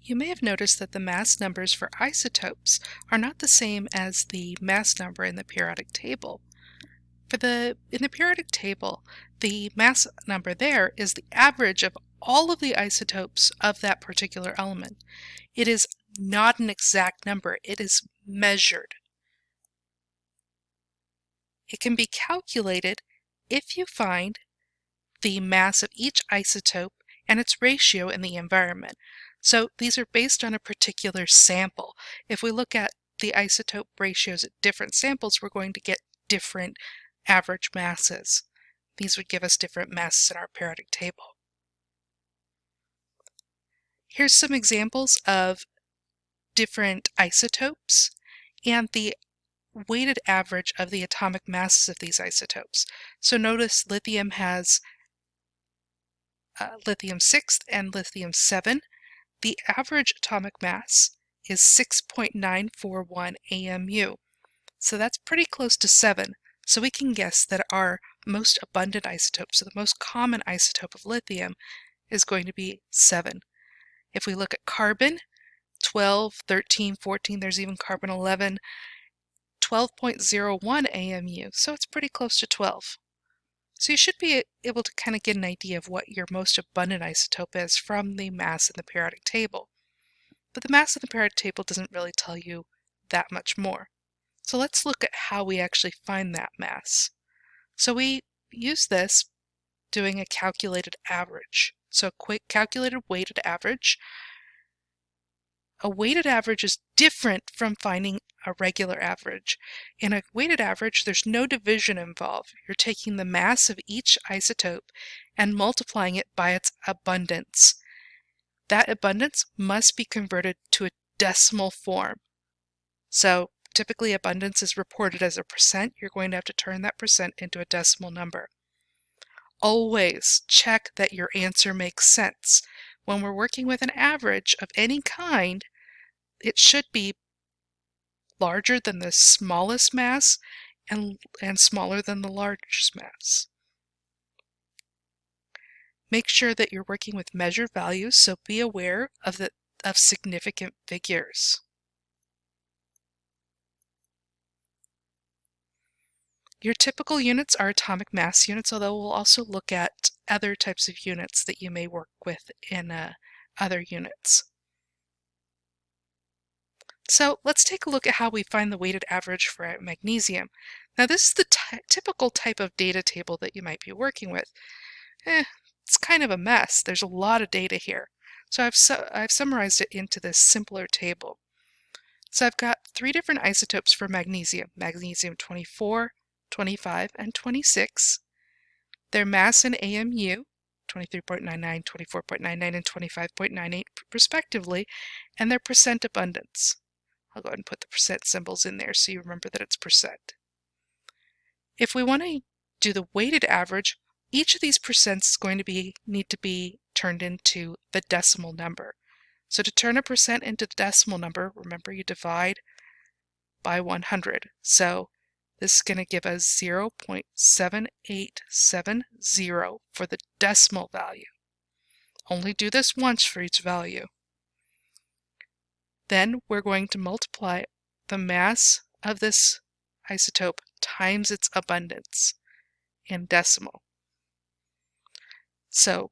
You may have noticed that the mass numbers for isotopes are not the same as the mass number in the periodic table. In the periodic table, the mass number there is the average of all of the isotopes of that particular element. It is not an exact number, it is measured. It can be calculated if you find the mass of each isotope and its ratio in the environment. So these are based on a particular sample. If we look at the isotope ratios at different samples, we're going to get different average masses. These would give us different masses in our periodic table. Here's some examples of different isotopes and the weighted average of the atomic masses of these isotopes. So notice lithium has lithium 6 and lithium 7. The average atomic mass is 6.941 AMU. So that's pretty close to 7. So we can guess that our most abundant isotope, so the most common isotope of lithium, is going to be 7. If we look at carbon, 12, 13, 14, there's even carbon 11, 12.01 AMU, so it's pretty close to 12. So you should be able to kind of get an idea of what your most abundant isotope is from the mass in the periodic table. But the mass in the periodic table doesn't really tell you that much more. So let's look at how we actually find that mass. So we use this doing a calculated average. So a quick calculated weighted average. A weighted average is different from finding a regular average. In a weighted average, there's no division involved. You're taking the mass of each isotope and multiplying it by its abundance. That abundance must be converted to a decimal form. So typically abundance is reported as a percent. You're going to have to turn that percent into a decimal number. Always check that your answer makes sense. When we're working with an average of any kind, it should be larger than the smallest mass and smaller than the largest mass. Make sure that you're working with measured values, so be aware of significant figures. Your typical units are atomic mass units, although we'll also look at other types of units that you may work with in other units. So let's take a look at how we find the weighted average for magnesium. Now this is the typical type of data table that you might be working with. It's kind of a mess. There's a lot of data here. So I've summarized it into this simpler table. So I've got 3 different isotopes for magnesium. Magnesium 24, 25, and 26. Their mass in AMU, 23.99, 24.99, and 25.98 respectively, and their percent abundance. I'll go ahead and put the percent symbols in there so you remember that it's percent. If we want to do the weighted average, each of these percents is going to need to be turned into the decimal number. So to turn a percent into the decimal number, remember you divide by 100. So this is going to give us 0.7870 for the decimal value. Only do this once for each value. Then we're going to multiply the mass of this isotope times its abundance in decimal. So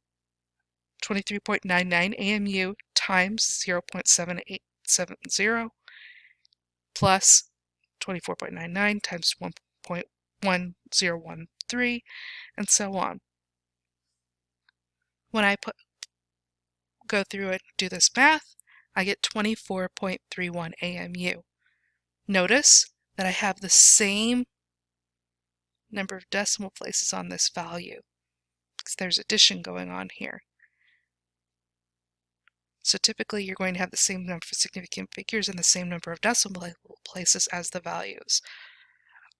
23.99 AMU times 0.7870 plus 24.99 times 1.1013, and so on. When I go through and do this math, I get 24.31 AMU. Notice that I have the same number of decimal places on this value, because there's addition going on here. So typically you're going to have the same number of significant figures and the same number of decimal places as the values.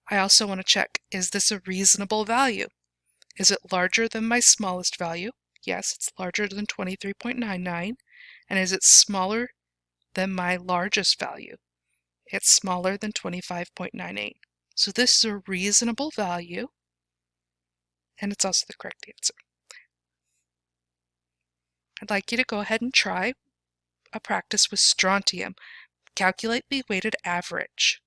I also want to check, is this a reasonable value? Is it larger than my smallest value? Yes, it's larger than 23.99. And is it smaller than my largest value? It's smaller than 25.98. So this is a reasonable value, and it's also the correct answer. I'd like you to go ahead and try a practice with strontium. Calculate the weighted average.